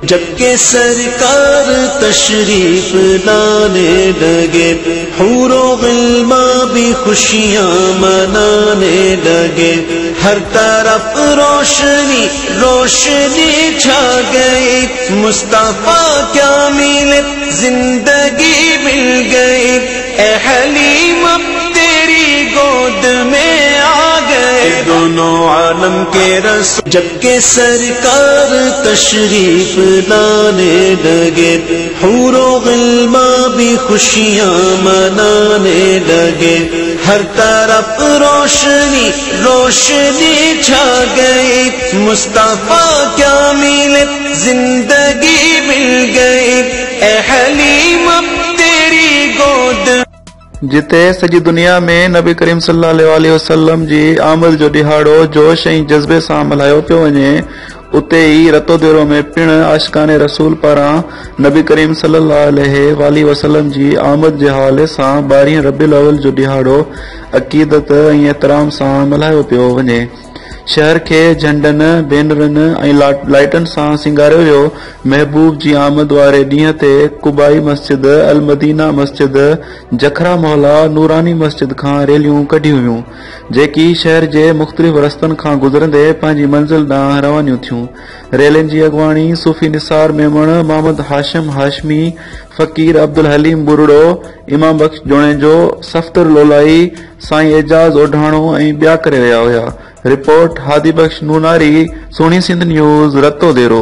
جبکہ سرکار تشریف لانے لگے، حور و غلماں بھی خوشیاں منانے لگے، ہر طرف روشنی روشنی چھا گئی، مصطفیٰ کیا ملے زندگی مل گئی، اے حلیم اب تیری گود میں آ گئے دونوں عالم کے رسول۔ جبکہ سرکار تشریف لانے لگے، حور و غلماں بھی خوشیاں منانے لگے، ہر طرف روشنی روشنی چھا گئی، مصطفیٰ کیا ملے زندگی مل گئی، اے حلیم اب تیری گود۔ جتے سॼी दुनिया में नबी करीम सल्लल्लाहु अलैहि वसल्लम जी आमद जो ॾिहाड़ो जोश ऐं जज़्बे सां मल्हायो पियो वञे, उते ई रतो देरो में पिण आशिकाने रसूल पारां नबी करीम सल्लल्लाहु अलैहि वसल्लम जी आमद जे हवाले सां 12 रबीउल अव्वल जो ॾिहाड़ो अक़ीदत ऐं एहतराम सां मल्हायो पियो वञे। शहर के झंडनि बैनरनि ऐं लाइटनि सां सिंगारियो वियो। महबूब जी आमद वारे ॾींहं ते कुबाई मस्जिद, अल मदीना मस्जिद, जखरा मोहल्ला नूरानी मस्जिद खां रैलियूं कढियूं वियूं, जेकी शहर जे मुख़्तलिफ़ रस्तनि खां गुज़रंदे पंहिंजी मंज़िल ॾांहुं रवानियूं थियूं। रैलियुनि जी अॻुवाणी सूफ़ी निसार मेमण, मोहम्मद हाशिम हाशमी, फ़कीर अब्दुल हलीम बुरड़ो, इमाम बख्श जोणेजो, सफ़्तर लोलाई, साईं एजाज़ ओढाणो ऐं ॿिया करे रहिया हुया। रिपोर्ट हादी बख्श नूनारी, सुहिणी सिंध न्यूज़, रतो देरो।